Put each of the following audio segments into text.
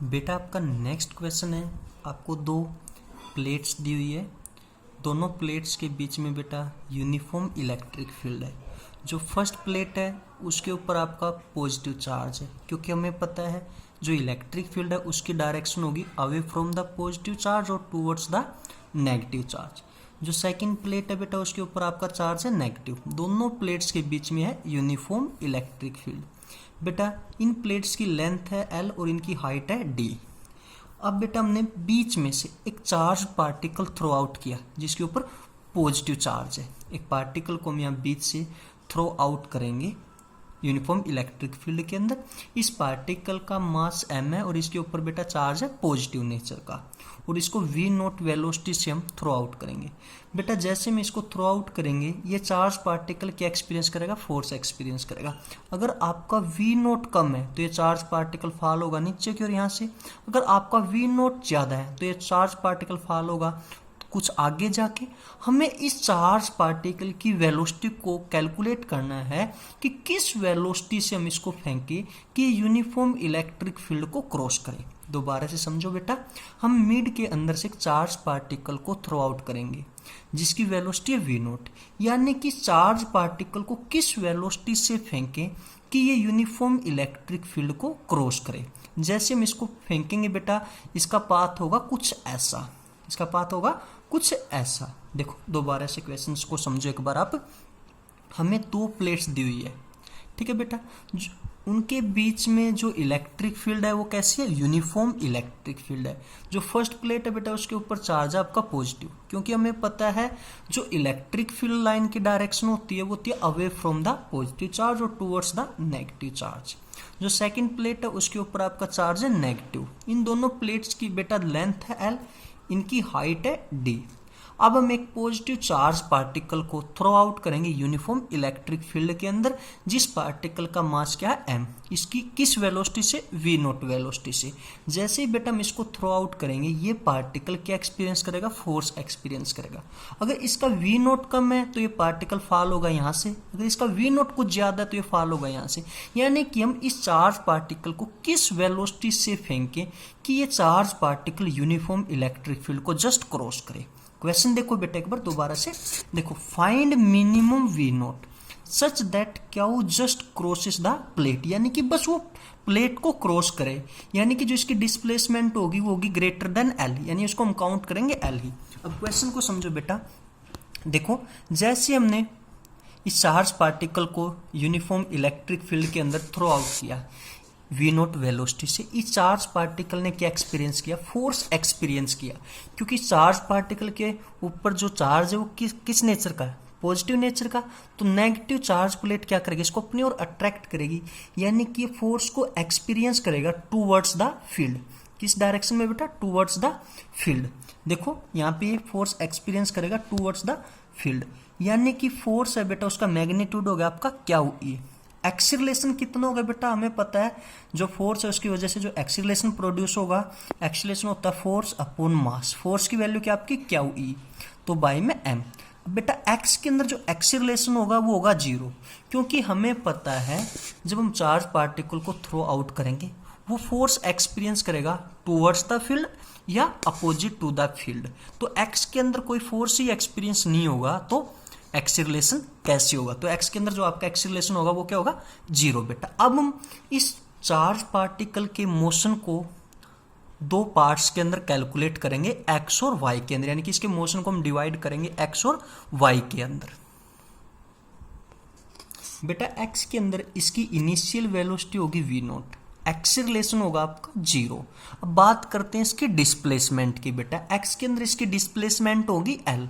बेटा आपका next question है। आपको दो प्लेट्स दी हुई है, दोनों प्लेट्स के बीच में बेटा यूनिफॉर्म इलेक्ट्रिक फील्ड है। जो फर्स्ट प्लेट है उसके ऊपर आपका पॉजिटिव चार्ज है, क्योंकि हमें पता है जो इलेक्ट्रिक फील्ड है उसकी डायरेक्शन होगी away from the positive charge और टूवर्ड्स द नेगेटिव चार्ज। जो सेकंड प्लेट है बेटा उसके ऊपर आपका चार्ज है नेगेटिव। दोनों प्लेट्स के बीच में है यूनिफॉर्म इलेक्ट्रिक फील्ड। बेटा इन प्लेट्स की लेंथ है L और इनकी हाइट है D। अब बेटा हमने बीच में से एक चार्ज पार्टिकल थ्रो आउट किया जिसके ऊपर पॉजिटिव चार्ज है। एक पार्टिकल को हम यहाँ बीच से थ्रो आउट करेंगे यूनिफॉर्म इलेक्ट्रिक फील्ड के अंदर। इस पार्टिकल का मास m है और इसके ऊपर बेटा चार्ज है पॉजिटिव नेचर का, और इसको v नॉट वेलोसिटी से हम थ्रो आउट करेंगे। बेटा जैसे हम इसको थ्रो आउट करेंगे ये चार्ज पार्टिकल क्या एक्सपीरियंस करेगा, फोर्स एक्सपीरियंस करेगा। अगर आपका v नॉट कम है तो ये चार्ज पार्टिकल फॉल होगा नीचे की ओर यहाँ से। अगर आपका v नॉट ज़्यादा है तो ये चार्ज पार्टिकल फॉल होगा कुछ आगे जाके। हमें इस चार्ज पार्टिकल की वेलोसिटी को कैलकुलेट करना है कि किस वेलोसिटी से हम इसको फेंके कि यूनिफॉर्म इलेक्ट्रिक फील्ड को क्रॉस करें। दोबारा से समझो बेटा, हम मिड के अंदर से एक चार्ज पार्टिकल को थ्रो आउट करेंगे जिसकी वेलोसिटी है वी नॉट, यानी कि चार्ज पार्टिकल को किस वेलोसिटी से फेंकें कि ये यूनिफॉर्म इलेक्ट्रिक फील्ड को क्रॉस करे। जैसे हम इसको फेंकेंगे बेटा इसका पाथ होगा कुछ ऐसा, इसका पाथ होगा कुछ ऐसा। देखो दोबारा से क्वेश्चन को समझो एक बार आप। हमें दो प्लेट्स दी हुई है, ठीक है बेटा। उनके बीच में जो इलेक्ट्रिक फील्ड है वो कैसी है, यूनिफॉर्म इलेक्ट्रिक फील्ड है। जो फर्स्ट प्लेट है बेटा उसके ऊपर चार्ज है आपका पॉजिटिव, क्योंकि हमें पता है जो इलेक्ट्रिक फील्ड लाइन की डायरेक्शन होती है वो होती है away from the positive charge और टूवर्ड्स द नेगेटिव चार्ज। जो सेकंड प्लेट है उसके ऊपर आपका चार्ज है नेगेटिव। इन दोनों प्लेट्स की बेटा लेंथ है L, इनकी हाइट है D। अब हम एक पॉजिटिव चार्ज पार्टिकल को थ्रो आउट करेंगे यूनिफॉर्म इलेक्ट्रिक फील्ड के अंदर, जिस पार्टिकल का मास क्या है m। इसकी किस वेलोसिटी से, v नॉट वेलोसिटी से। जैसे ही बेटा हम इसको थ्रो आउट करेंगे ये पार्टिकल क्या एक्सपीरियंस करेगा, फोर्स एक्सपीरियंस करेगा। अगर इसका v नॉट कम है तो ये पार्टिकल फॉल होगा यहाँ से, अगर इसका v नॉट कुछ ज्यादा है तो ये फॉल होगा यहाँ से। यानी कि हम इस चार्ज पार्टिकल को किस वेलोसिटी से फेंकें कि ये charge particle uniform electric field को जस्ट क्रॉस करे। क्वेश्चन देखो बेटा एक बार दोबारा से देखो, find minimum V naught such that क्या वो जस्ट क्रॉसेस द प्लेट, यानी कि बस वो प्लेट को क्रॉस करे, यानी कि जो इसकी डिस्प्लेसमेंट होगी वो होगी ग्रेटर देन L, यानी उसको हम काउंट करेंगे L ही। अब क्वेश्चन को समझो बेटा, देखो जैसे हमने इस चार्ज पार्टिकल को यूनिफॉर्म इलेक्ट्रिक फील्ड के अंदर थ्रो आउट किया वी नॉट वेलोसिटी से, इस चार्ज पार्टिकल ने क्या एक्सपीरियंस किया, फोर्स एक्सपीरियंस किया। क्योंकि चार्ज पार्टिकल के ऊपर जो चार्ज है वो किस नेचर का है, पॉजिटिव नेचर का। तो नेगेटिव चार्ज प्लेट क्या करेगी, इसको अपनी ओर अट्रैक्ट करेगी, यानी कि फोर्स को एक्सपीरियंस करेगा टूवर्ड्स द फील्ड। किस डायरेक्शन में बेटा, टूवर्ड्स द फील्ड। देखो यहाँ पे फोर्स एक्सपीरियंस करेगा टूवर्ड्स द फील्ड, यानी कि फोर्स है बेटा उसका मैग्नीट्यूड होगा आपका क्या E। एक्सीलरेशन कितना होगा बेटा, हमें पता है जो फोर्स है उसकी वजह से जो एक्सीलरेशन प्रोड्यूस होगा, एक्सीलरेशन होता है फोर्स अपॉन मास। फोर्स की वैल्यू क्या आपकी क्या E, तो बाई में m। बेटा x के अंदर जो एक्सीलरेशन होगा वो होगा 0, क्योंकि हमें पता है जब हम चार्ज पार्टिकल को थ्रो आउट करेंगे वो फोर्स एक्सपीरियंस करेगा टूवर्ड्स द फील्ड या अपोजिट टू द फील्ड। तो x के अंदर कोई फोर्स ही एक्सपीरियंस नहीं होगा तो एक्सीलरेशन कैसे होगा, तो x के अंदर जो आपका एक्सीलरेशन होगा वो क्या होगा 0 बेटा। अब हम इस चार्ज पार्टिकल के मोशन को दो पार्ट्स के अंदर कैलकुलेट करेंगे x और y के अंदर, यानी कि इसके मोशन को हम डिवाइड करेंगे x और y के अंदर। बेटा x के अंदर इसकी इनिशियल वेलोसिटी होगी v नॉट, एक्सीलरेशन होगा आपका 0। अब बात करते हैं इसकी डिस्प्लेसमेंट की। बेटा x के अंदर इसकी डिस्प्लेसमेंट होगी L।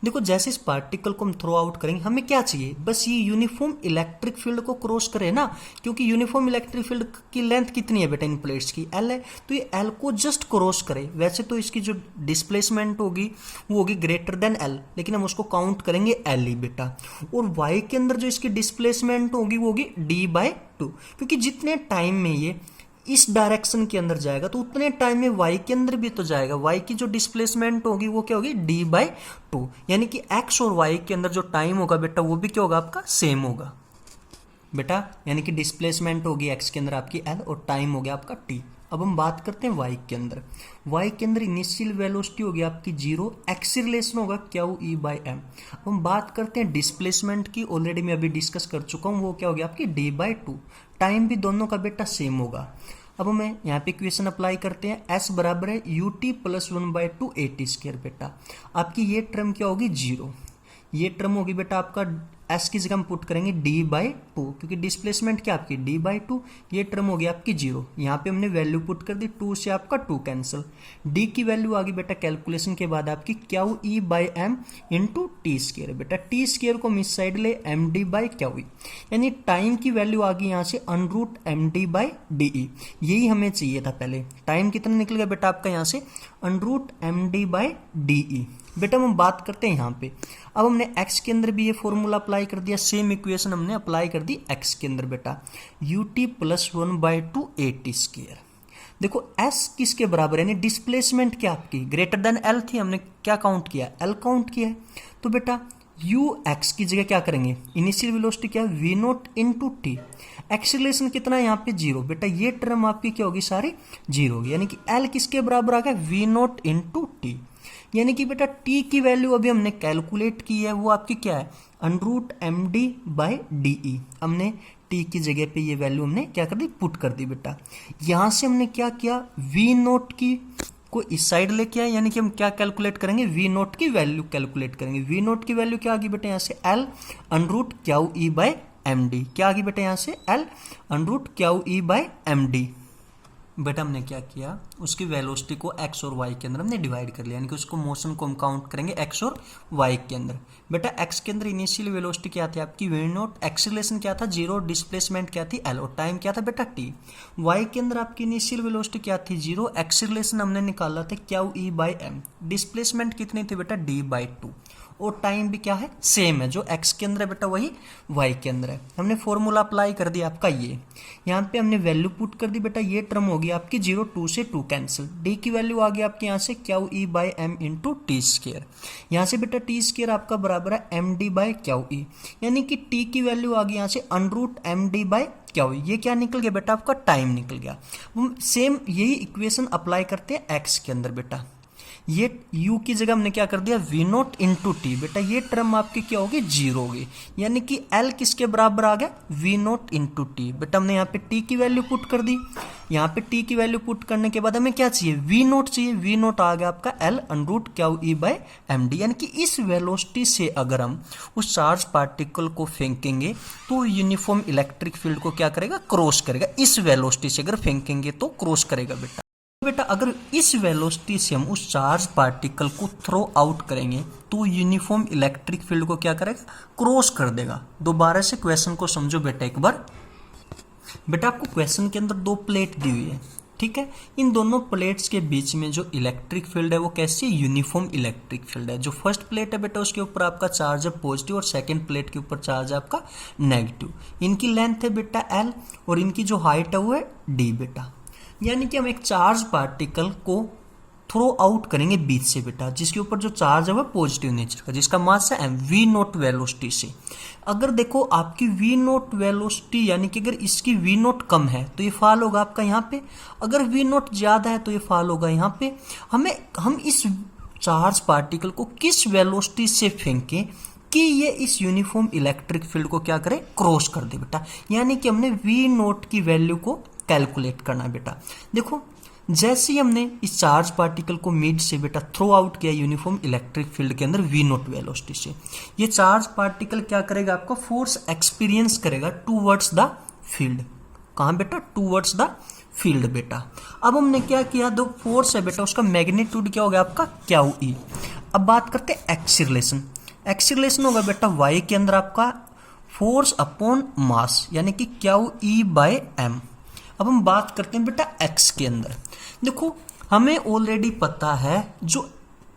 देखो जैसे इस पार्टिकल को हम थ्रो आउट करेंगे हमें क्या चाहिए, बस ये यूनिफॉर्म इलेक्ट्रिक फील्ड को क्रॉस करे ना, क्योंकि यूनिफॉर्म इलेक्ट्रिक फील्ड की लेंथ कितनी है बेटा इन प्लेट्स की, L है, तो ये L को जस्ट क्रॉस करे। वैसे तो इसकी जो डिस्प्लेसमेंट होगी वो होगी ग्रेटर देन L, लेकिन हम उसको काउंट करेंगे L ही बेटा। और y के अंदर जो इसकी डिस्प्लेसमेंट होगी वो होगी D/2, क्योंकि जितने टाइम में ये इस डायरेक्शन के अंदर जाएगा तो उतने टाइम में y के अंदर भी तो जाएगा। y की जो डिस्प्लेसमेंट होगी वो क्या होगी D/2, यानी कि x और y के अंदर जो टाइम होगा बेटा वो भी क्या होगा आपका सेम होगा बेटा, यानी कि डिस्प्लेसमेंट होगी x के अंदर आपकी L और टाइम हो गया आपका T। अब हम बात करते हैं y के अंदर। y के अंदर इनिशियल वेलोसिटी होगी आपकी 0, एक्सीलरेशन होगा क्यू ई बाई एम। अब हम बात करते हैं डिस्प्लेसमेंट की, ऑलरेडी मैं अभी डिस्कस कर चुका हूँ, वो क्या होगी आपकी d/2। टाइम भी दोनों का बेटा सेम होगा। अब हमें यहाँ पे इक्वेशन अप्लाई करते हैं, s बराबर है ut प्लस 1/2 at² बेटा। आपकी ये टर्म क्या होगी 0, ये टर्म होगी बेटा आपका s की जगह हम पुट करेंगे d/2, क्योंकि डिस्प्लेसमेंट क्या आपकी d/2, ये टर्म होगी आपकी 0। यहाँ पे हमने वैल्यू पुट कर दी, 2 से आपका 2 कैंसिल, d की वैल्यू आ गई बेटा कैलकुलेशन के बाद आपकी Q E by M into t²। बेटा t² को हम इस साइड ले md बाई क्यू ई, यानी टाइम की वैल्यू आ गई यहाँ से √md बाई डी। यही हमें चाहिए था पहले। टाइम कितना निकल गया बेटा आपका यहाँ से √md बाई डी। बेटा हम बात करते हैं यहाँ पे, अब हमने x के अंदर भी ये फॉर्मूला अप्लाई कर दिया, सेम इक्वेशन हमने अप्लाई कर दी x के अंदर बेटा, ut प्लस 1/2 at²। देखो s किसके बराबर है, यानी डिस्प्लेसमेंट क्या आपकी ग्रेटर देन l थी, हमने क्या काउंट किया l काउंट किया है। तो बेटा ux की जगह क्या करेंगे, इनिशियल वेलोसिटी क्या है v0 इंटू टी, एक्सीलरेशन कितना है यहाँ पे 0। बेटा ये टर्म आपकी क्या होगी सारी 0 होगी, यानी कि l किसके बराबर आ गया v0 इंटू टी। यानी कि बेटा t की वैल्यू अभी हमने कैलकुलेट की है, वो आपकी क्या है √md बाई डी। हमने t की जगह पे ये वैल्यू हमने क्या कर दी, पुट कर दी बेटा। यहां से हमने क्या किया, v0 की को इस साइड लेके आए, यानी कि हम क्या कैलकुलेट करेंगे, v0 की वैल्यू कैलकुलेट करेंगे। v0 की वैल्यू क्या आ गई बेटा यहाँ से l √Q E by M D. क्या आ गई बेटा यहाँ से l √Q E by M D. बेटा हमने क्या किया, उसकी वेलोसिटी को x और y के अंदर हमने डिवाइड कर लिया, यानी कि उसको मोशन को हम काउंट करेंगे x और y के अंदर। बेटा x के अंदर इनिशियल वेलोसिटी क्या थी आपकी v0, एक्सीलरेशन क्या था 0, डिस्प्लेसमेंट क्या थी l और टाइम क्या था बेटा t। y के अंदर आपकी इनिशियल वेलोसिटी क्या थी 0, एक्सीलरेशन हमने निकाला था Q E by M, displacement कितनी थी बेटा d/2, और टाइम भी क्या है सेम है, जो x के अंदर है बेटा वही y के अंदर है। हमने फॉर्मूला अप्लाई कर दिया आपका ये, यहाँ पे हमने वैल्यू पुट कर दी बेटा, ये टर्म होगी आपकी 0, 2 से 2 कैंसिल, d की वैल्यू आ गई आपके यहाँ से Q E by M into t²। यहाँ से बेटा t² आपका बराबर है md बाई क्यू ई, यानी कि t की वैल्यू आ गई यहाँ से √md बाई क्यू ई। ये क्या निकल गया बेटा आपका टाइम निकल गया। सेम यही इक्वेशन अप्लाई करते हैं x के अंदर बेटा, ये u की जगह हमने क्या कर दिया v0 इंटू टी। बेटा ये टर्म आपकी क्या होगी 0 होगी, यानी कि l किसके बराबर आ गया v0 इंटू टी। बेटा हमने यहाँ पे t की वैल्यू पुट कर दी, यहाँ पे t की वैल्यू पुट करने के बाद हमें क्या चाहिए v0 चाहिए, v0 आ गया आपका l √Q E by M D. यानी कि इस वेलोसिटी से अगर हम उस चार्ज पार्टिकल को फेंकेंगे तो यूनिफॉर्म इलेक्ट्रिक फील्ड को क्या करेगा, क्रॉस करेगा। इस वेलोसिटी से अगर फेंकेंगे तो क्रॉस करेगा बेटा। बेटा अगर इस वेलोसिटी से हम उस चार्ज पार्टिकल को थ्रो आउट करेंगे तो यूनिफॉर्म इलेक्ट्रिक फील्ड को क्या करेगा, क्रॉस कर देगा। दोबारा से क्वेश्चन को समझो बेटा एक बार। बेटा आपको क्वेश्चन के अंदर 2 प्लेट दी हुई है, ठीक है। इन दोनों प्लेट्स के बीच में जो इलेक्ट्रिक फील्ड है वो कैसी यूनिफॉर्म इलेक्ट्रिक फील्ड है। जो फर्स्ट प्लेट है बेटा उसके ऊपर आपका चार्ज है पॉजिटिव और सेकंड प्लेट के ऊपर चार्ज है आपका नेगेटिव। इनकी लेंथ है बेटा l और इनकी जो हाइट है वो है d बेटा। यानी कि हम एक चार्ज पार्टिकल को थ्रो आउट करेंगे बीच से बेटा, जिसके ऊपर जो चार्ज है वो पॉजिटिव नेचर का, जिसका मास है m, v0 वेलोसिटी से। अगर देखो आपकी v0 वेलोसिटी यानी कि अगर इसकी v0 कम है तो ये फॉल होगा आपका यहाँ पे, अगर v0 ज्यादा है तो ये फॉल होगा यहाँ पे। हम इस चार्ज पार्टिकल को किस वेलोसिटी से फेंकें कि ये इस यूनिफॉर्म इलेक्ट्रिक फील्ड को क्या करे, क्रॉस कर दे बेटा। यानी कि हमने v0 की वैल्यू को कैलकुलेट करना है बेटा। देखो जैसे ही हमने इस चार्ज पार्टिकल को मिड से बेटा थ्रो आउट किया यूनिफॉर्म इलेक्ट्रिक फील्ड के अंदर v0 वेलोसिटी से, ये चार्ज पार्टिकल क्या करेगा, आपका फोर्स एक्सपीरियंस करेगा टूवर्ड्स द फील्ड। कहाँ बेटा, टूवर्ड्स द फील्ड बेटा। अब हमने क्या किया, दो फोर्स है बेटा उसका मैग्नीट्यूड क्या हो गया आपका क्यू ई। अब बात करते हैं एक्सीलरेशन। एक्सीलरेशन होगा बेटा y के अंदर आपका फोर्स अपॉन मास, यानी कि क्यू ई बाई एम। अब हम बात करते हैं बेटा x के अंदर। देखो हमें ऑलरेडी पता है जो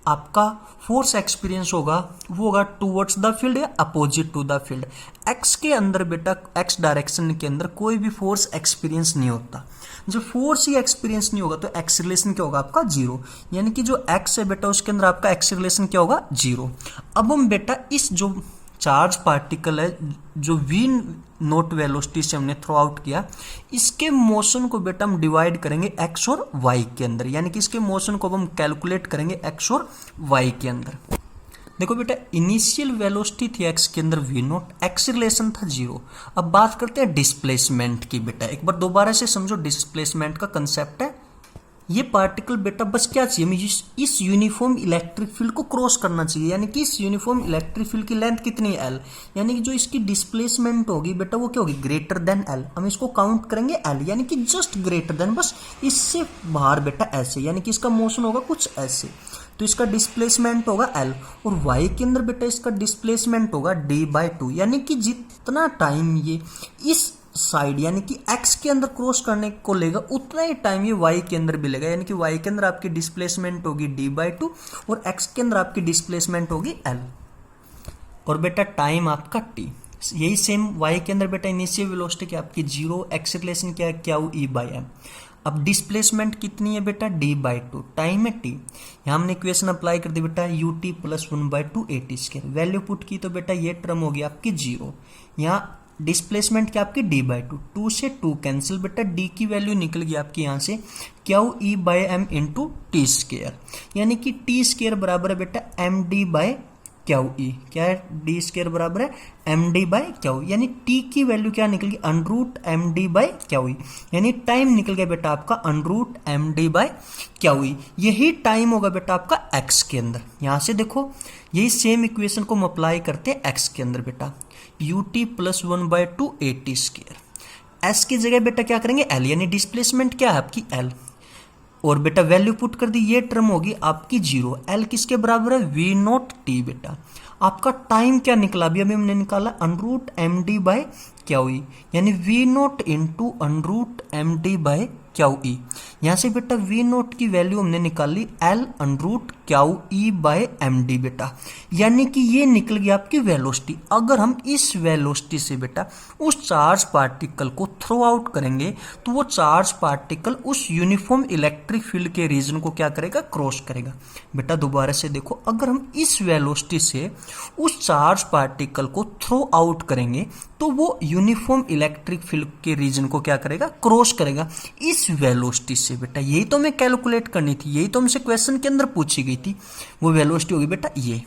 आपका फोर्स एक्सपीरियंस होगा वो होगा टूवर्ड्स द फील्ड या opposite to the field. x के अंदर बेटा x डायरेक्शन के अंदर कोई भी फोर्स एक्सपीरियंस नहीं होता। जब फोर्स ही एक्सपीरियंस नहीं होगा तो एक्सीलरेशन क्या होगा आपका 0, यानी कि जो x है बेटा उसके अंदर आपका एक्सीलरेशन क्या होगा 0। अब हम बेटा इस जो चार्ज पार्टिकल है जो v नोट वेलोसिटी से हमने थ्रो आउट किया, इसके मोशन को बेटा हम डिवाइड करेंगे x और y के अंदर, यानी कि इसके मोशन को हम कैलकुलेट करेंगे x और y के अंदर। देखो बेटा इनिशियल वेलोसिटी थी x के अंदर v नोट, एक्सीलरेशन था 0। अब बात करते हैं डिस्प्लेसमेंट की। बेटा एक बार दोबारा से समझो डिस्प्लेसमेंट का कंसेप्ट है, ये पार्टिकल बेटा बस क्या चाहिए हमें, इस यूनिफॉर्म इलेक्ट्रिक फील्ड को क्रॉस करना चाहिए, यानी कि इस यूनिफॉर्म इलेक्ट्रिक फील्ड की लेंथ कितनी है l, यानी कि जो इसकी डिस्प्लेसमेंट होगी बेटा वो क्या होगी, ग्रेटर देन l। हम इसको काउंट करेंगे l, यानी कि जस्ट ग्रेटर देन, बस इससे बाहर बेटा ऐसे, यानी कि इसका मोशन होगा कुछ ऐसे, तो इसका डिस्प्लेसमेंट होगा l। और y के अंदर बेटा इसका डिस्प्लेसमेंट होगा d/2, यानी कि जितना टाइम ये इस साइड यानी कि x के अंदर क्रॉस करने को लेगा उतना ही टाइम ये y के अंदर भी लेगा, यानी कि y के अंदर आपकी डिस्प्लेसमेंट होगी d/2 और x के अंदर आपकी डिस्प्लेसमेंट होगी l। और बेटा टाइम आपका t, यही सेम y के अंदर बेटा इनिशियल वेलोसिटी क्या आपकी 0, एक्सीलरेशन क्या है q/m। अब डिस्प्लेसमेंट कितनी है बेटा d/2, टाइम है t। यहाँ हमने इक्वेशन अप्लाई कर दी बेटा ut + 1/2 at², वैल्यू पुट की तो बेटा ये टर्म होगी आपकी 0। यहाँ डिस्प्लेसमेंट क्या आपकी d/2, 2 से 2 कैंसिल बेटा, d की वैल्यू निकल गई आपकी यहाँ से q/m × t², यानी कि t² बराबर है बेटा md/qe, क्या है d² बराबर है md/qe, यानी t की वैल्यू क्या निकल गई √md/qe, यानी टाइम निकल गया बेटा आपका √md/qe। यही टाइम होगा बेटा आपका x के अंदर। यहाँ से देखो यही सेम इक्वेशन को हम अप्लाई करते हैं x के अंदर बेटा, ut + 1/2 at², s की जगह बेटा क्या करेंगे l, यानी डिस्प्लेसमेंट क्या है आपकी l, और बेटा वैल्यू पुट कर दी, ये टर्म होगी आपकी 0। l किसके बराबर है v नोट t बेटा। आपका टाइम क्या निकला, अभी हमने निकाला √md/qe, यानी v नोट × √md/qe। यहाँ से बेटा v नोट की वैल्यू हमने निकाली l √qe/md बेटा, यानी कि ये निकल गई आपकी वेलोसिटी। अगर हम इस वेलोसिटी से बेटा उस चार्ज पार्टिकल को थ्रो आउट करेंगे तो वो चार्ज पार्टिकल उस यूनिफॉर्म इलेक्ट्रिक फील्ड के रीजन को क्या करेगा, क्रॉस करेगा। बेटा दोबारा से देखो, अगर हम इस वेलोसिटी से उस चार्ज पार्टिकल को थ्रो आउट करेंगे तो वो यूनिफॉर्म इलेक्ट्रिक फील्ड के रीजन को क्या करेगा, क्रॉस करेगा इस वेलोसिटी से बेटा। यही तो हमें कैलकुलेट करनी थी, यही तो हमसे क्वेश्चन के अंदर पूछी गई थी, वो वेलोसिटी होगी बेटा ये।